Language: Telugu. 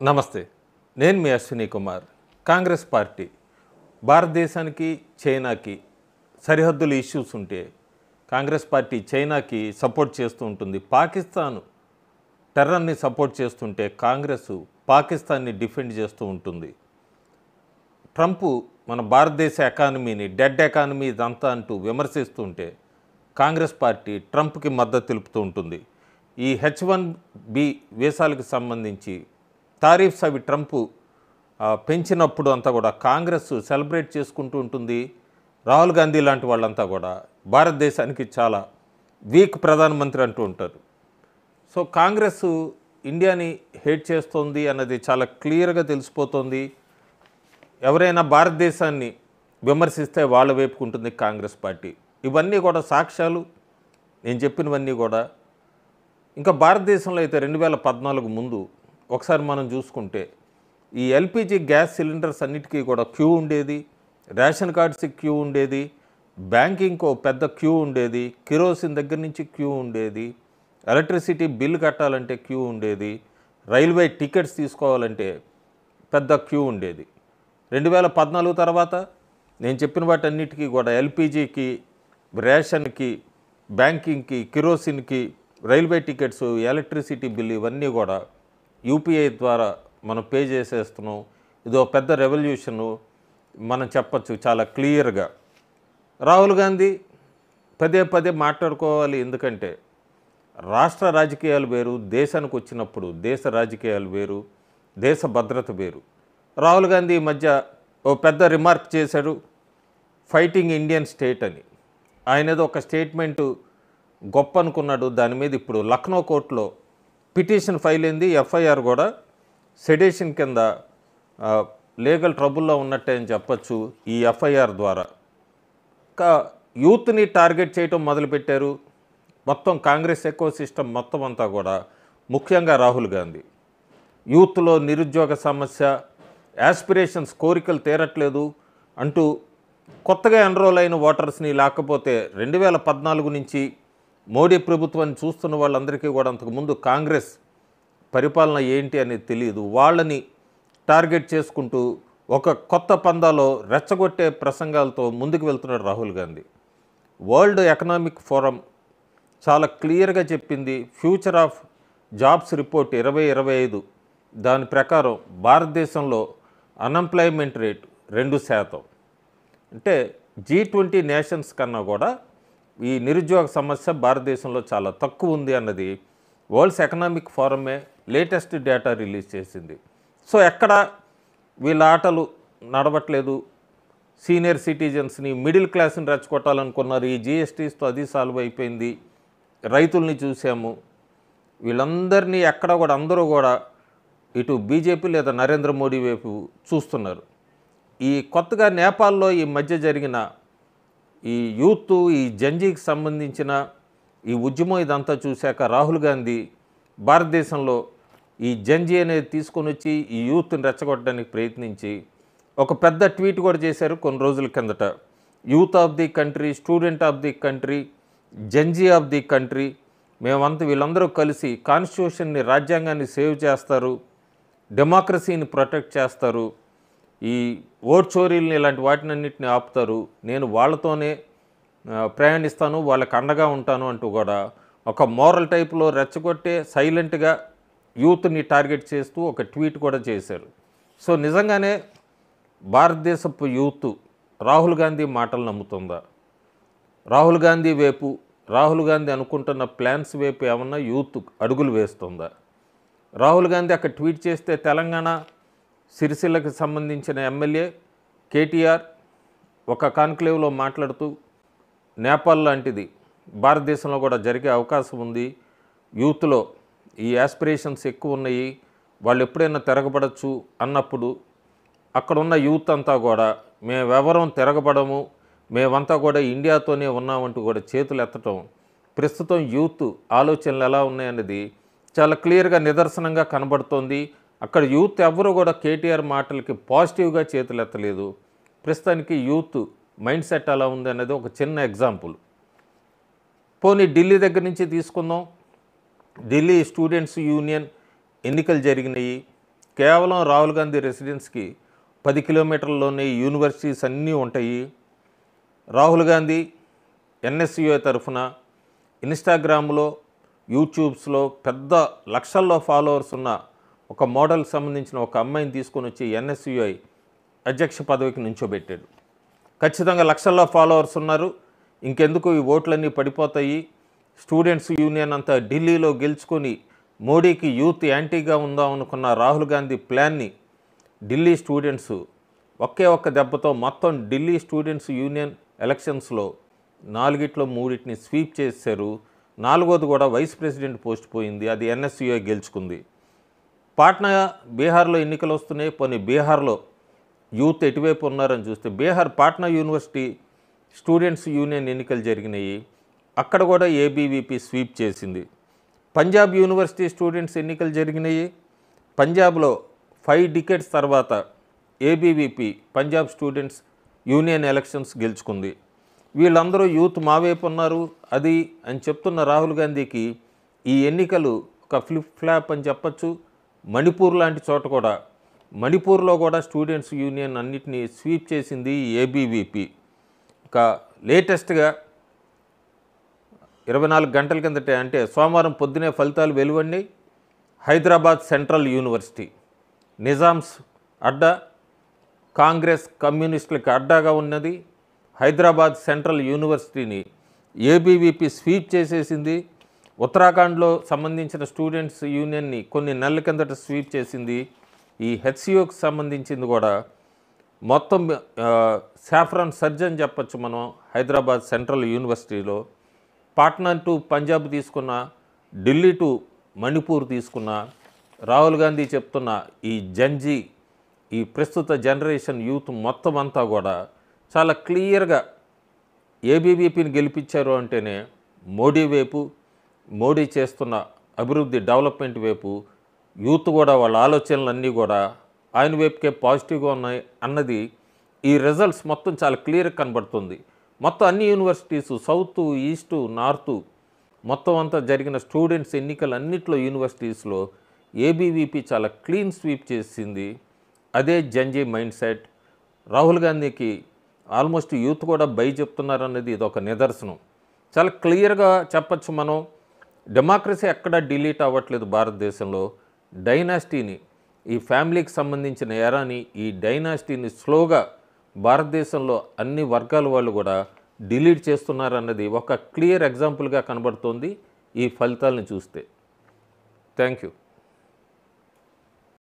నమస్తే. నేను మీ అశ్విని కుమార్. కాంగ్రెస్ పార్టీ భారతదేశానికి, చైనాకి సరిహద్దుల ఇష్యూస్ ఉంటే కాంగ్రెస్ పార్టీ చైనాకి సపోర్ట్ చేస్తూ ఉంటుంది. పాకిస్తాన్ టెర్రర్ని సపోర్ట్ చేస్తుంటే కాంగ్రెస్ పాకిస్తాన్ని డిఫెండ్ చేస్తూ ఉంటుంది. ట్రంప్ మన భారతదేశ ఎకానమీని డెడ్ ఎకానమీ ఇదంతా అంటూ విమర్శిస్తుంటే కాంగ్రెస్ పార్టీ ట్రంప్కి మద్దతు తెలుపుతూ ఉంటుంది. ఈ H1B వీసాలకు సంబంధించి టారిఫ్స్ అవి ట్రంప్ పెంచినప్పుడు అంతా కూడా కాంగ్రెస్ సెలబ్రేట్ చేసుకుంటూ ఉంటుంది. రాహుల్ గాంధీ లాంటి వాళ్ళంతా కూడా భారతదేశానికి చాలా వీక్ ప్రధానమంత్రి అంటూ ఉంటారు. సో కాంగ్రెస్ ఇండియాని హేట్ చేస్తోంది అన్నది చాలా క్లియర్గా తెలిసిపోతుంది. ఎవరైనా భారతదేశాన్ని విమర్శిస్తే వాళ్ళ వైపుకుంటుంది కాంగ్రెస్ పార్టీ. ఇవన్నీ కూడా సాక్ష్యాలు, నేను చెప్పినవన్నీ కూడా. ఇంకా భారతదేశంలో అయితే 2014 ముందు ఒకసారి మనం చూసుకుంటే ఈ ఎల్పిజి గ్యాస్ సిలిండర్స్ అన్నిటికీ కూడా క్యూ ఉండేది, రేషన్ కార్డ్స్కి క్యూ ఉండేది, బ్యాంకింగ్కి ఒక పెద్ద క్యూ ఉండేది, కిరోసిన్ దగ్గర నుంచి క్యూ ఉండేది, ఎలక్ట్రిసిటీ బిల్ కట్టాలంటే క్యూ ఉండేది, రైల్వే టికెట్స్ తీసుకోవాలంటే పెద్ద క్యూ ఉండేది. 2014 తర్వాత నేను చెప్పిన వాటన్నిటికీ కూడా ఎల్పిజికి, రేషన్కి, బ్యాంకింగ్కి, కిరోసిన్కి, రైల్వే టికెట్స్, ఎలక్ట్రిసిటీ బిల్ ఇవన్నీ కూడా యూపీఐ ద్వారా మనం పే చేసేస్తున్నాం. ఇదో పెద్ద రెవల్యూషను మనం చెప్పచ్చు చాలా క్లియర్గా. రాహుల్ గాంధీ పదే పదే మాట్లాడుకోవాలి, ఎందుకంటే రాష్ట్ర రాజకీయాలు వేరు, దేశానికి వచ్చినప్పుడు దేశ రాజకీయాలు వేరు, దేశ భద్రత వేరు. రాహుల్ గాంధీ ఈ మధ్య ఓ పెద్ద రిమార్క్ చేశాడు, ఫైటింగ్ ఇండియన్ స్టేట్ అని. ఆయన ఏదో ఒక స్టేట్మెంటు గొప్ప అనుకున్నాడు. దాని మీద ఇప్పుడు లక్నో కోర్టులో పిటిషన్ ఫైల్ అయింది. ఎఫ్ఐఆర్ కూడా సెడేషన్ కింద లీగల్ ట్రబుల్లో ఉన్నట్టే అని చెప్పచ్చు ఈ ఎఫ్ఐఆర్ ద్వారా. యూత్ని టార్గెట్ చేయటం మొదలుపెట్టారు. మొత్తం కాంగ్రెస్ ఎకో సిస్టమ్ మొత్తం అంతా కూడా, ముఖ్యంగా రాహుల్ గాంధీ. యూత్లో నిరుద్యోగ సమస్య, యాస్పిరేషన్స్ కోరికలు తీరట్లేదు అంటూ కొత్తగా ఎన్రోల్ అయిన ఓటర్స్ని, లేకపోతే 2014 నుంచి మోడీ ప్రభుత్వాన్ని చూస్తున్న వాళ్ళందరికీ కూడా అంతకుముందు కాంగ్రెస్ పరిపాలన ఏంటి అనేది తెలియదు, వాళ్ళని టార్గెట్ చేసుకుంటూ ఒక కొత్త పందాలో రెచ్చగొట్టే ప్రసంగాలతో ముందుకు వెళ్తున్నాడు Rahul Gandhi. World economic forum చాలా క్లియర్గా చెప్పింది, ఫ్యూచర్ ఆఫ్ జాబ్స్ రిపోర్ట్ 2025 దాని ప్రకారం భారతదేశంలో అన్ఎంప్లాయ్మెంట్ రేట్ 2%. అంటే G20 నేషన్స్ కన్నా కూడా ఈ నిరుద్యోగ సమస్య భారతదేశంలో చాలా తక్కువ ఉంది అన్నది వరల్డ్స్ ఎకనామిక్ ఫోరమే లేటెస్ట్ డేటా రిలీజ్ చేసింది. సో ఎక్కడ వీళ్ళ ఆటలు నడవట్లేదు. Senior సిటిజన్స్ని, middle క్లాస్ని రెచ్చగొట్టాలనుకున్నారు. ఈ జిఎస్టీస్తో అది సాల్వ్ అయిపోయింది. రైతుల్ని చూసాము. వీళ్ళందరినీ ఎక్కడ కూడా అందరూ కూడా ఇటు బీజేపీ లేదా నరేంద్ర మోడీ వైపు చూస్తున్నారు. ఈ కొత్తగా నేపాల్లో ఈ మధ్య జరిగిన ఈ యూత్, ఈ జంజీకి సంబంధించిన ఈ ఉద్యమం ఇదంతా చూశాక రాహుల్ గాంధీ భారతదేశంలో ఈ జంజీ అనేది తీసుకొని వచ్చి ఈ యూత్ని రెచ్చగొట్టడానికి ప్రయత్నించి ఒక పెద్ద ట్వీట్ కూడా చేశారు కొన్ని రోజుల కిందట. Youth of the country, student of the country, Gen Z of the country, మేమంతా వీళ్ళందరూ కలిసి కాన్స్టిట్యూషన్ని, రాజ్యాంగాన్ని సేవ్ చేస్తారు, డెమోక్రసీని ప్రొటెక్ట్ చేస్తారు, ఈ ఓట్ చోరీలని ఇలాంటి వాటినన్నింటిని ఆపుతారు, నేను వాళ్ళతోనే ప్రయాణిస్తాను, వాళ్ళకి అండగా ఉంటాను అంటూ కూడా ఒక మోరల్ టైప్లో రెచ్చగొట్టే సైలెంట్గా యూత్ని టార్గెట్ చేస్తూ ఒక ట్వీట్ కూడా చేశారు. సో నిజంగానే భారతదేశపు యూత్ రాహుల్ గాంధీ మాటలు నమ్ముతుందా? రాహుల్ గాంధీ వైపు, రాహుల్ గాంధీ అనుకుంటున్న ప్లాన్స్ వైపు ఏమన్నా యూత్ అడుగులు వేస్తుందా? రాహుల్ గాంధీ అక్కడ ట్వీట్ చేస్తే తెలంగాణ సిరిసిల్లకి సంబంధించిన ఎమ్మెల్యే కేటీఆర్ ఒక కాన్క్లేవ్లో మాట్లాడుతూ నేపాల్ లాంటిది భారతదేశంలో కూడా జరిగే అవకాశం ఉంది, యూత్లో ఈ యాస్పిరేషన్స్ ఎక్కువ ఉన్నాయి, వాళ్ళు ఎప్పుడైనా తిరగబడచ్చు అన్నప్పుడు అక్కడున్న యూత్ అంతా కూడా మేమెవరం తిరగబడము, మేమంతా కూడా ఇండియాతోనే ఉన్నామంటూ కూడా చేతులు ఎత్తటం ప్రస్తుతం యూత్ ఆలోచనలు ఎలా ఉన్నాయన్నది చాలా క్లియర్గా నిదర్శనంగా కనబడుతోంది. అక్కడ యూత్ ఎవరు కూడా కేటీఆర్ మాటలకి పాజిటివ్గా చేతులు ఎత్తలేదు. ప్రస్తుతానికి యూత్ మైండ్ సెట్ అలా ఉంది అనేది ఒక చిన్న ఎగ్జాంపుల్. పోనీ ఢిల్లీ దగ్గర నుంచి తీసుకుందాం. ఢిల్లీ స్టూడెంట్స్ యూనియన్ ఎన్నికలు జరిగినాయి. కేవలం రాహుల్ గాంధీ రెసిడెన్స్కి 10 కిలోమీటర్లలోనే యూనివర్సిటీస్ అన్నీ ఉంటాయి. రాహుల్ గాంధీ ఎన్ఎస్యుఐ తరఫున ఇన్స్టాగ్రామ్లో, యూట్యూబ్స్లో పెద్ద లక్షల్లో ఫాలోవర్స్ ఉన్న ఒక మోడల్కి సంబంధించిన ఒక అమ్మాయిని తీసుకొని వచ్చి ఎన్ఎస్యుఐ అధ్యక్ష పదవికి నుంచోబెట్టాడు. ఖచ్చితంగా లక్షల్లో ఫాలోవర్స్ ఉన్నారు, ఇంకెందుకు ఈ ఓట్లన్నీ పడిపోతాయి, స్టూడెంట్స్ యూనియన్ అంతా ఢిల్లీలో గెలుచుకొని మోడీకి యూత్ యాంటీగా ఉందాం అనుకున్న రాహుల్ గాంధీ ప్లాన్ని ఢిల్లీ స్టూడెంట్స్ ఒకే ఒక్క దెబ్బతో మొత్తం ఢిల్లీ స్టూడెంట్స్ యూనియన్ ఎలక్షన్స్లో 4 3 స్వీప్ చేశారు. 4వది కూడా వైస్ ప్రెసిడెంట్ పోస్ట్ పోయింది, అది ఎన్ఎస్యుఐ గెలుచుకుంది. పాట్నా బీహార్లో ఎన్నికలు వస్తున్నాయి. పోనీ బీహార్లో యూత్ ఎటువైపు ఉన్నారని చూస్తే Bihar Patna university students union ఎన్నికలు జరిగినాయి, అక్కడ కూడా ఏబీవీపీ స్వీప్ చేసింది. పంజాబ్ యూనివర్సిటీ స్టూడెంట్స్ ఎన్నికలు జరిగినాయి, పంజాబ్లో 5 డికేడ్స్ తర్వాత ABVP Punjab students union elections గెలుచుకుంది. వీళ్ళందరూ యూత్ మా వైపు ఉన్నారు అది అని చెప్తున్న రాహుల్ గాంధీకి ఈ ఎన్నికలు ఒక ఫ్లిప్ ఫ్లాప్ అని చెప్పచ్చు. మణిపూర్ లాంటి చోట కూడా, మణిపూర్లో కూడా స్టూడెంట్స్ యూనియన్ అన్నిటినీ స్వీప్ చేసింది ఏబీవీపీ. ఇక లేటెస్ట్గా 24 గంటల కిందటే అంటే సోమవారం పొద్దునే ఫలితాలు వెలువడినాయి. హైదరాబాద్ సెంట్రల్ యూనివర్సిటీ నిజామ్స్ అడ్డా, కాంగ్రెస్ కమ్యూనిస్టులకి అడ్డాగా ఉన్నది. హైదరాబాద్ సెంట్రల్ యూనివర్సిటీని ఏబీవీపీ స్వీప్ చేసేసింది. ఉత్తరాఖండ్లో సంబంధించిన స్టూడెంట్స్ యూనియన్ని కొన్ని నెలల కిందట స్వీప్ చేసింది. ఈ హెచ్సిఓకి సంబంధించింది కూడా మొత్తం సాఫ్రాన్ సర్జ్ అని చెప్పచ్చు మనం. హైదరాబాద్ సెంట్రల్ యూనివర్సిటీలో పాట్నా టు పంజాబ్ తీసుకున్న, ఢిల్లీ టు మణిపూర్ తీసుకున్న, రాహుల్ గాంధీ చెప్తున్న ఈ జంజీ, ఈ ప్రస్తుత జనరేషన్ యూత్ మొత్తం అంతా కూడా చాలా క్లియర్గా ఏబీవీపీని గెలిపించారు అంటేనే మోడీ వైపు, మోడీ చేస్తున్న అభివృద్ధి డెవలప్మెంట్ వైపు యూత్ కూడా వాళ్ళ ఆలోచనలన్నీ కూడా ఆయన వైపుకే పాజిటివ్గా ఉన్నాయి అన్నది ఈ రిజల్ట్స్ మొత్తం చాలా క్లియర్గా కనబడుతుంది. మొత్తం అన్ని యూనివర్సిటీసు సౌత్, ఈస్టు, నార్తు మొత్తం అంతా జరిగిన స్టూడెంట్స్ ఎన్నికలు అన్నిట్లో యూనివర్సిటీస్లో ఏబీవీపీ చాలా క్లీన్ స్వీప్ చేసింది. అదే జంజీ మైండ్ సెట్. రాహుల్ గాంధీకి ఆల్మోస్ట్ యూత్ కూడా బై చెప్తున్నారన్నది ఇది ఒక నిదర్శనం. చాలా క్లియర్గా చెప్పచ్చు మనం. డెమోక్రసీ ఎక్కడా డిలీట్ అవ్వట్లేదు భారతదేశంలో. డైనాసిటీని, ఈ ఫ్యామిలీకి సంబంధించిన ఎరాని, ఈ డైనాసిటీని స్లోగా భారతదేశంలో అన్ని వర్గాల వాళ్ళు కూడా డిలీట్ చేస్తున్నారన్నది ఒక క్లియర్ ఎగ్జాంపుల్గా కనబడుతోంది ఈ ఫలితాలను చూస్తే. Thank you.